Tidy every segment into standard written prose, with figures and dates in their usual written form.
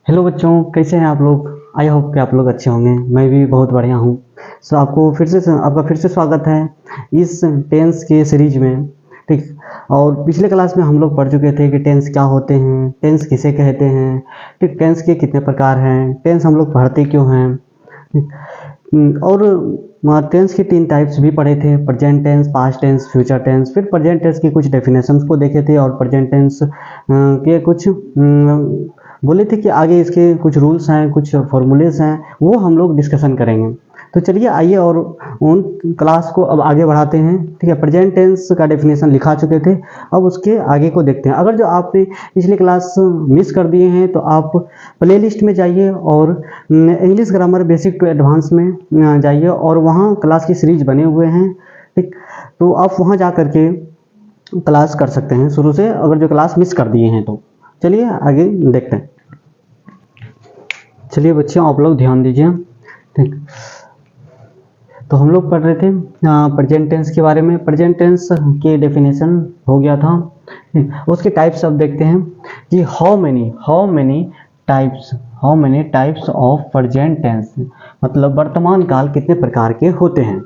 Hello बच्चों, कैसे हैं आप लोग। आई होप कि आप लोग अच्छे होंगे। मैं भी बहुत बढ़िया हूँ। आपका फिर से स्वागत है इस टेंस के सीरीज में। ठीक। और पिछले क्लास में हम लोग पढ़ चुके थे कि टेंस क्या होते हैं, टेंस किसे कहते हैं। ठीक। टेंस के कितने प्रकार हैं, टेंस हम लोग पढ़ते क्यों हैं। ठीक। और टेंस के 3 टाइप्स भी पढ़े थे, present tense, past tense, future tense. फिर प्रेजेंट टेंस की कुछ डेफिनेशंस को देखे थे और प्रेजेंट टेंस के कुछ बोले थे कि आगे इसके कुछ रूल्स हैं, कुछ फॉर्मूलेस हैं, वो हम लोग डिस्कशन करेंगे। तो चलिए आइए और उन क्लास को अब आगे बढ़ाते हैं। ठीक है, प्रेजेंट टेंस का डेफिनेशन लिखा चुके थे, अब उसके आगे को देखते हैं। अगर जो आपने पिछली क्लास मिस कर दिए हैं तो आप प्लेलिस्ट में जाइए और English grammar basic to advance में जाइए और वहाँ क्लास की सीरीज बने हुए हैं। ठीक। तो आप वहाँ जा करके क्लास कर सकते हैं शुरू से, अगर जो क्लास मिस कर दिए हैं तो। चलिए आगे देखते हैं। चलिए बच्चों, आप लोग ध्यान दीजिए। ठीक। तो हम लोग पढ़ रहे थे प्रेजेंट टेंस के बारे में। प्रेजेंट टेंस के डेफिनेशन हो गया था। उसके टाइप्स अब देखते हैं कि how many types of present tense, मतलब वर्तमान काल कितने प्रकार के होते हैं।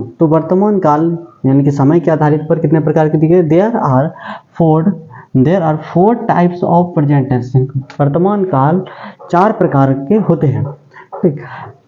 तो वर्तमान काल यानी कि समय के आधारित पर कितने प्रकार के दिखे। There are 4 types of present tense. वर्तमान काल 4 प्रकार के होते हैं। ठीक।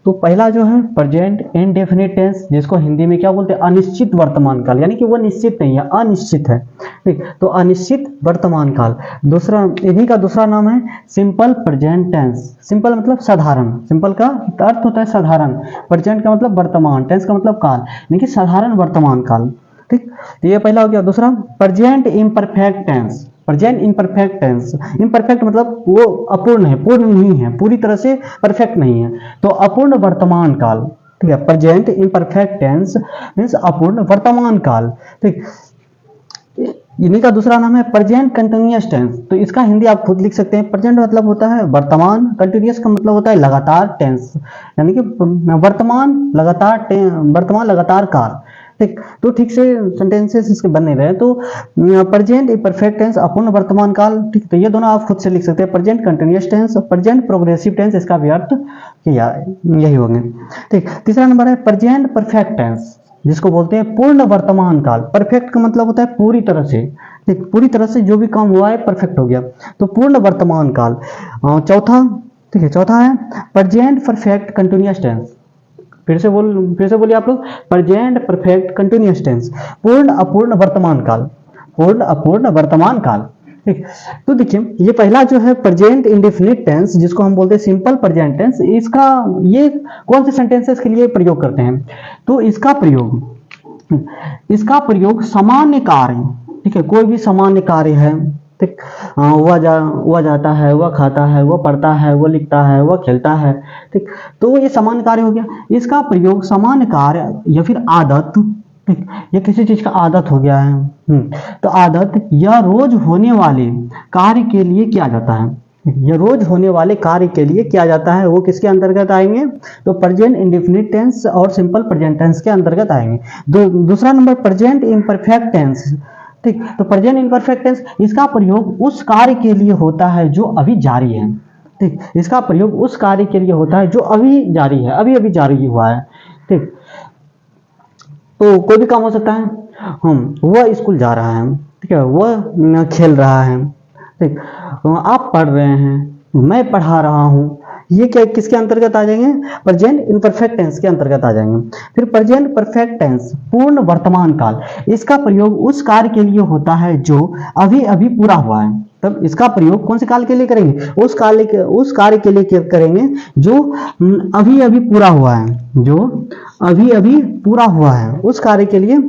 तो पहला जो है प्रेजेंट इंडेफिनिट टेंस, जिसको हिंदी में क्या बोलते हैं, अनिश्चित वर्तमान काल, यानी कि वो निश्चित नहीं है, अनिश्चित है। ठीक। तो अनिश्चित वर्तमान काल। दूसरा, इन्हीं का दूसरा नाम है सिंपल प्रेजेंट टेंस। सिंपल मतलब साधारण, सिंपल का अर्थ होता है साधारण, प्रेजेंट का मतलब वर्तमान, टेंस का मतलब काल, यानी कि साधारण वर्तमान काल। ठीक। तो ये पहला हो गया। दूसरा present imperfect tense. Present imperfect tense, imperfect मतलब वो अपूर्ण है, पूर्ण नहीं है, पूरी तरह से परफेक्ट नहीं है, तो अपूर्ण वर्तमान काल। ठीक है, प्रेजेंट इम्परफेक्ट टेंस मीन्स अपूर्ण वर्तमान काल। ठीक। इन्हीं का दूसरा नाम है प्रेजेंट कंटिन्यूअस टेंस। तो इसका हिंदी आप खुद लिख सकते हैं। प्रेजेंट मतलब होता है वर्तमान, कंटिन्यूअस का मतलब होता है लगातार टेंस, यानी कि वर्तमान लगातार काल। ठीक। तो ठीक से सेंटेंसेस इसके बन नहीं रहे, तो प्रेजेंट परफेक्ट टेंस अपूर्ण वर्तमान काल। ठीक। तो ये दोनों आप खुद से लिख सकते हैं, present continuous tense, present progressive tense, इसका भी अर्थ यही होंगे। ठीक। तीसरा नंबर है प्रेजेंट परफेक्ट टेंस, जिसको बोलते हैं पूर्ण वर्तमान काल। परफेक्ट का मतलब होता है पूरी तरह से। ठीक। पूरी तरह से जो भी काम हुआ है परफेक्ट हो गया, तो पूर्ण वर्तमान काल। चौथा, ठीक है, चौथा है प्रेजेंट परफेक्ट कंटिन्यूअस टेंस। फिर से बोलिए आप लोग, प्रेजेंट परफेक्ट कंटिन्यूअस टेंस, पूर्ण अपूर्ण वर्तमान काल, पूर्ण अपूर्ण वर्तमान काल। ठीक। तो देखिए ये पहला जो है प्रेजेंट इंडेफिनिट टेंस, जिसको हम बोलते हैं सिंपल प्रेजेंट टेंस, इसका ये कौन से सेंटेंसेस के लिए प्रयोग करते हैं। तो इसका प्रयोग सामान्य कार्य, ठीक है, कोई भी सामान्य कार्य है। ठीक। वह जाता है, वह खाता है, वह पढ़ता है, वह लिखता है, वह खेलता है। ठीक। तो ये सामान्य कार्य हो गया। इसका प्रयोग सामान्य कार्य या फिर आदत, ठीक, ये किसी चीज का आदत हो गया है। तो आदत या रोज होने वाले कार्य के लिए किया जाता है। ये रोज होने वाले कार्य के लिए किया जाता है, वो किसके अंतर्गत आएंगे, तो प्रेजेंट इंडेफिनिट टेंस और सिंपल प्रेजेंट टेंस के अंतर्गत आएंगे। दूसरा नंबर प्रेजेंट इम्परफेक्ट टेंस। ठीक। तो प्रेजेंट इम्परफेक्ट टेंस, इसका प्रयोग उस कार्य के लिए होता है जो अभी जारी है। ठीक। इसका प्रयोग उस कार्य के लिए होता है जो अभी जारी है, अभी अभी जारी हुआ है। ठीक। तो कोई भी काम हो सकता है। वह स्कूल जा रहा है, ठीक है, वह खेल रहा है। ठीक। आप पढ़ रहे हैं, मैं पढ़ा रहा हूं। ये क्या किसके अंतर्गत आ जाएंगे, प्रेजेंट इम्परफेक्ट टेंस के अंतर्गत आ जाएंगे। फिर प्रेजेंट परफेक्ट टेंस, पूर्ण वर्तमान काल, इसका प्रयोग उस कार्य के लिए होता है जो अभी अभी पूरा हुआ है। तब इसका प्रयोग कौन से काल के लिए करेंगे, उस कार्य के लिए करेंगे जो अभी अभी पूरा हुआ है, जो अभी अभी पूरा हुआ है, उस कार्य के लिए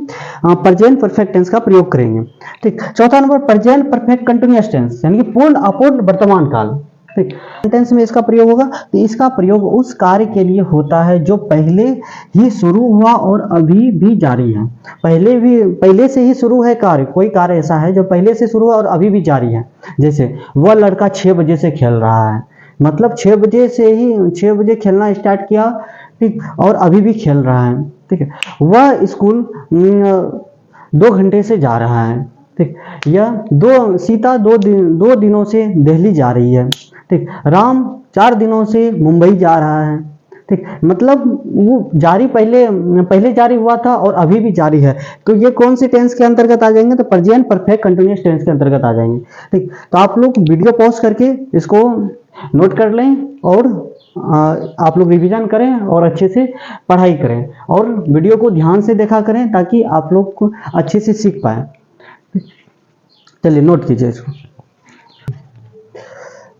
प्रेजेंट परफेक्ट टेंस का प्रयोग करेंगे। ठीक। चौथा number present perfect continuous tense, यानी कि पूर्ण अपूर्ण वर्तमान काल। ठीक। टेंस में इसका प्रयोग होगा, तो इसका प्रयोग उस कार्य के लिए होता है जो पहले ही शुरू हुआ और अभी भी जारी है। पहले से ही शुरू है कार्य, कोई कार्य ऐसा है जो पहले से शुरू हुआ और अभी भी जारी है। जैसे वह लड़का 6 बजे से खेल रहा है, मतलब 6 बजे खेलना स्टार्ट किया। ठीक। और अभी भी खेल रहा है। ठीक है। वह स्कूल 2 घंटे से जा रहा है, ठीक। यह सीता 2 दिनों से दिल्ली जा रही है। ठीक। राम 4 दिनों से मुंबई जा रहा है। ठीक। मतलब वो जारी पहले जारी हुआ था और अभी भी जारी है। तो ये कौन सी टेंस के अंतर्गत आ जाएंगे? तो प्रेजेंट परफेक्ट कंटिन्यूअस टेंस के अंतर्गत आ जाएंगे। ठीक। तो आप लोग वीडियो पॉज करके इसको नोट कर लें और आप लोग रिवीजन करें और अच्छे से पढ़ाई करें और वीडियो को ध्यान से देखा करें ताकि आप लोग को अच्छे से सीख पाए। चलिए नोट कीजिए इसको।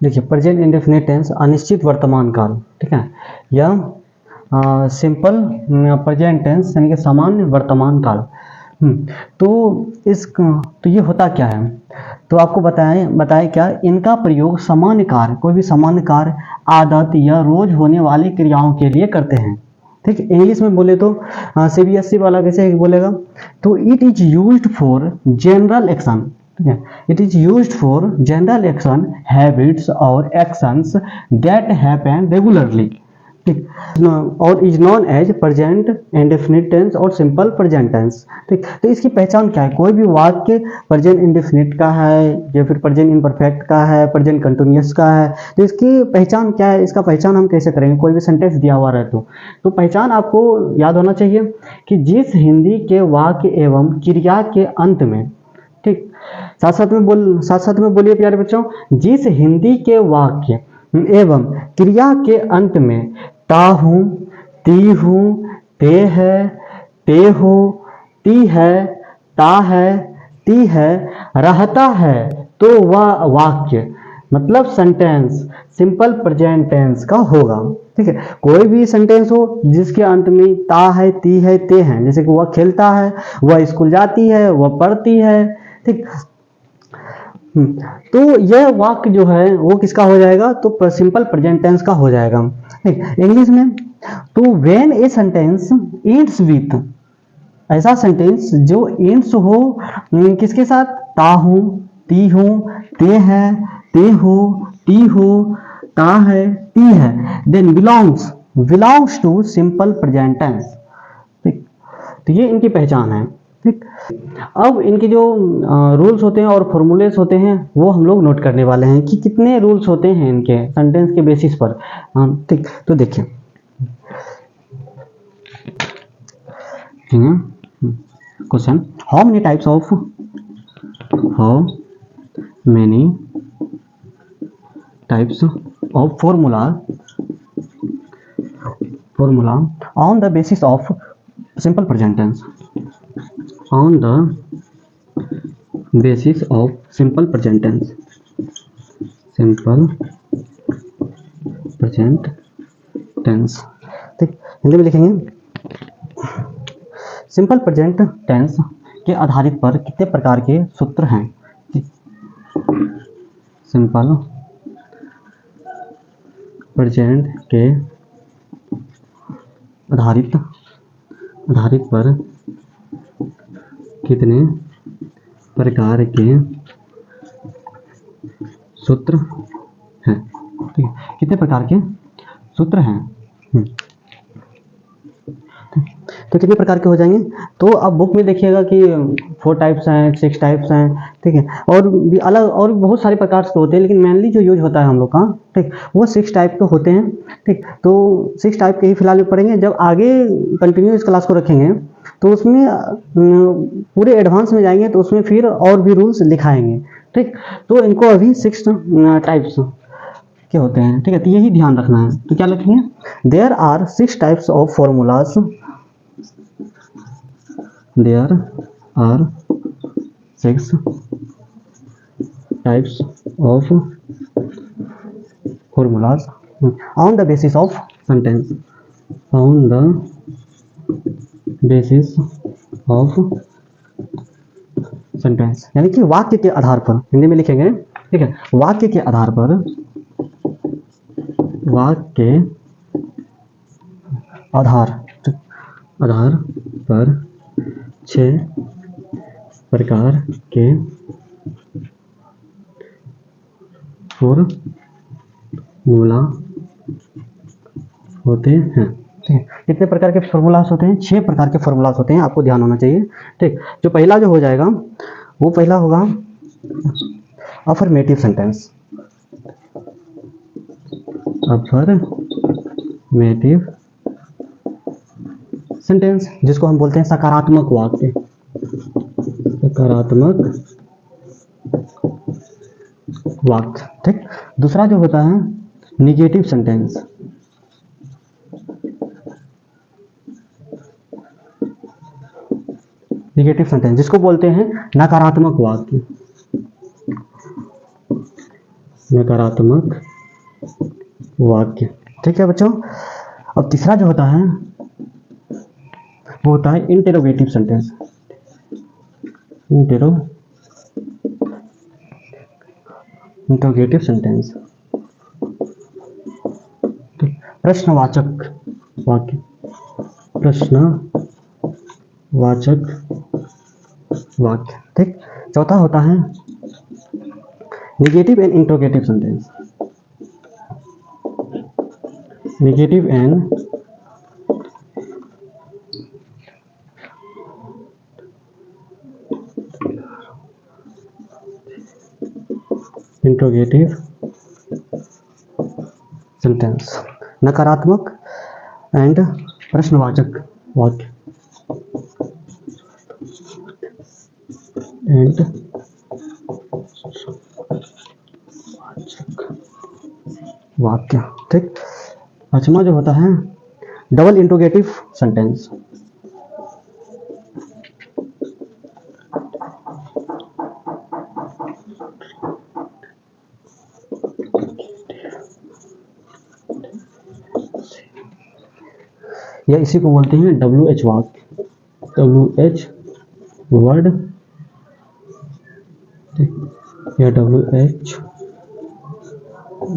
देखिए प्रेजेंट इंडेफिनिट टेंस अनिश्चित वर्तमान काल। ठीक है, यह सिंपल प्रेजेंट टेंस यानी कि सामान्य वर्तमान काल। तो ये होता क्या है? तो आपको बताएं क्या इनका प्रयोग सामान्य कार्य, कोई भी सामान्य कार्य, आदत या रोज होने वाली क्रियाओं के लिए करते हैं। ठीक। इंग्लिश में बोले तो CBSE वाला कैसे बोलेगा? तो it is used for general action. ठीक है, it is used for general action, habits और एक्शंस दैट हैपन रेगुलरली। ठीक। और is known as present indefinite tense और सिंपल प्रेजेंट टेंस। ठीक। तो इसकी पहचान क्या है? कोई भी वाक्य प्रेजेंट इंडेफिनिट का है या फिर प्रेजेंट इम्परफेक्ट का है, प्रेजेंट कंटिन्यूअस का है, तो इसकी पहचान क्या है? इसका पहचान हम कैसे करेंगे? कोई भी सेंटेंस दिया हुआ रहे तो पहचान आपको याद होना चाहिए कि जिस हिंदी के वाक्य एवं क्रिया के अंत में, ठीक, साथ साथ में बोलिए प्यारे बच्चों, जिस हिंदी के वाक्य एवं क्रिया के अंत में ता हूं, ती हूं, ते है, ते हो, ती है, ता है, ती है रहता है, तो वह वाक्य मतलब सेंटेंस सिंपल प्रेजेंट टेंस का होगा। ठीक है, कोई भी सेंटेंस हो जिसके अंत में ता है, ती है, ते हैं, जैसे कि वह खेलता है, वह स्कूल जाती है, वह पढ़ती है। ठीक। तो यह वाक्य जो है वो किसका हो जाएगा? तो सिंपल प्रेजेंट टेंस का हो जाएगा। इंग्लिश में तो when a sentence ends with, ऐसा सेंटेंस जो एंड्स हो किसके साथ? ता हूं, ती हूं, ते है, ते हो, ती हो, ता है, ती है, then belongs to simple present tense. ठीक। तो ये इनकी पहचान है। ठीक। अब इनके जो रूल्स होते हैं और फॉर्मूलेस होते हैं वो हम लोग नोट करने वाले हैं कि कितने रूल्स होते हैं इनके सेंटेंस के बेसिस पर। ठीक। तो देखिए question, how many types of formula on the basis of simple present tense, on the basis of simple present tense, simple present tense। ठीक, हिंदी में लिखेंगे सिंपल प्रेजेंट टेंस के आधारित पर कितने प्रकार के सूत्र हैं? सिंपल प्रेजेंट के आधारित पर कितने प्रकार के सूत्र हैं? ठीक है, कितने प्रकार के सूत्र हैं? तो कितने प्रकार के हो जाएंगे? तो अब बुक में देखिएगा कि 4 टाइप्स हैं, 6 टाइप्स हैं। ठीक है, और भी अलग और बहुत सारे प्रकार के होते हैं, लेकिन मेनली जो यूज होता है हम लोग का, ठीक, वो 6 टाइप के होते हैं। ठीक। तो 6 टाइप के ही फिलहाल में पढ़ेंगे। जब आगे कंटिन्यू इस क्लास को रखेंगे तो उसमें पूरे एडवांस में जाएंगे तो उसमें फिर और भी रूल्स लिखाएंगे। ठीक। तो इनको अभी 6 टाइप्स के होते हैं। ठीक है, तो यही ध्यान रखना है। तो क्या लिखेंगे? There are 6 types of formulas, there are 6 types of formulas on the basis of sentence, on the basis of sentence, यानी कि वाक्य के आधार पर। हिंदी में लिखेंगे। ठीक है, वाक्य के आधार पर, वाक्य आधार पर 6 प्रकार के फॉर्मूला होते हैं। ठीक है, कितने प्रकार के फॉर्मूलास होते हैं? 6 प्रकार के फॉर्मूलास होते हैं, आपको ध्यान होना चाहिए। ठीक। जो पहला जो हो जाएगा वो पहला होगा अफर्मेटिव सेंटेंस, अफर्मेटिव सेंटेंस जिसको हम बोलते हैं सकारात्मक वाक्य, सकारात्मक वाक्य, ठीक। दूसरा जो होता है निगेटिव सेंटेंस, निगेटिव सेंटेंस जिसको बोलते हैं नकारात्मक वाक्य, नकारात्मक वाक्य, ठीक है बच्चों। अब तीसरा जो होता है वो होता है इंटेरोगेटिव सेंटेंस, इंटरोगेटिव सेंटेंस, प्रश्नवाचक वाक्य, प्रश्नवाचक वाक्य, ठीक। चौथा होता है negative and interrogative sentence, negative and interrogative sentence, नकारात्मक एंड प्रश्नवाचक वाक्य एंड वाक्य, ठीक। पांचवा जो होता है डबल इंटरोगेटिव सेंटेंस, या इसी को बोलते हैं WH वाक्य, WH वर्ड या WH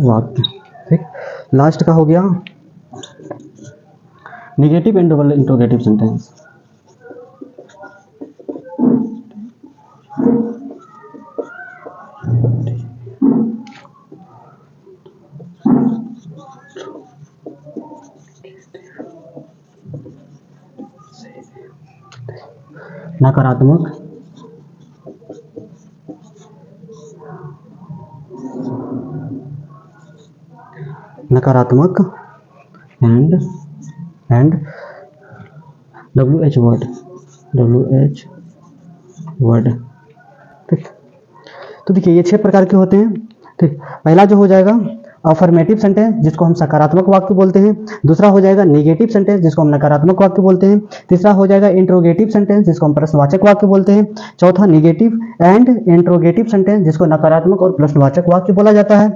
वाक्य, ठीक। लास्ट का हो गया negative and double interrogative sentence, नकारात्मक नकारात्मक and WH word, WH word, ठीक। तो देखिए ये 6 प्रकार के होते हैं, ठीक। पहला जो हो जाएगा अफर्मेटिव सेंटेंस जिसको हम सकारात्मक वाक्य बोलते हैं, दूसरा हो जाएगा नेगेटिव सेंटेंस जिसको हम नकारात्मक वाक्य बोलते हैं, तीसरा हो जाएगा इंट्रोगेटिव सेंटेंस जिसको हम प्रश्नवाचक वाक्य बोलते हैं, चौथा नेगेटिव एंड इंट्रोगेटिव सेंटेंस जिसको नकारात्मक और प्रश्नवाचक वाक्य बोला जाता है,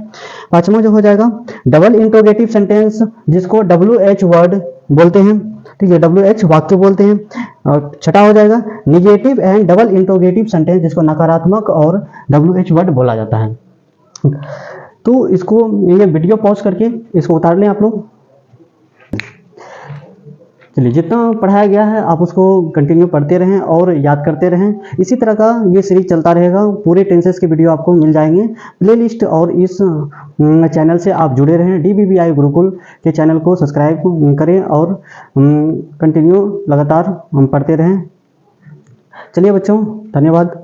पांचवा जो हो जाएगा डबल इंट्रोगेटिव सेंटेंस जिसको WH वर्ड बोलते हैं, ठीक है, WH वाक्य बोलते हैं, और छठा हो जाएगा negative and double interrogative sentence जिसको नकारात्मक और WH वर्ड बोला जाता है। तो इसको ये वीडियो पॉज करके इसको उतार लें आप लोग। चलिए जितना पढ़ाया गया है आप उसको कंटिन्यू पढ़ते रहें और याद करते रहें। इसी तरह का ये सीरीज चलता रहेगा, पूरे टेंसेस के वीडियो आपको मिल जाएंगे प्लेलिस्ट, और इस चैनल से आप जुड़े रहें। DBBI गुरुकुल के चैनल को सब्सक्राइब करें और कंटिन्यू लगातार हम पढ़ते रहें। चलिए बच्चों, धन्यवाद।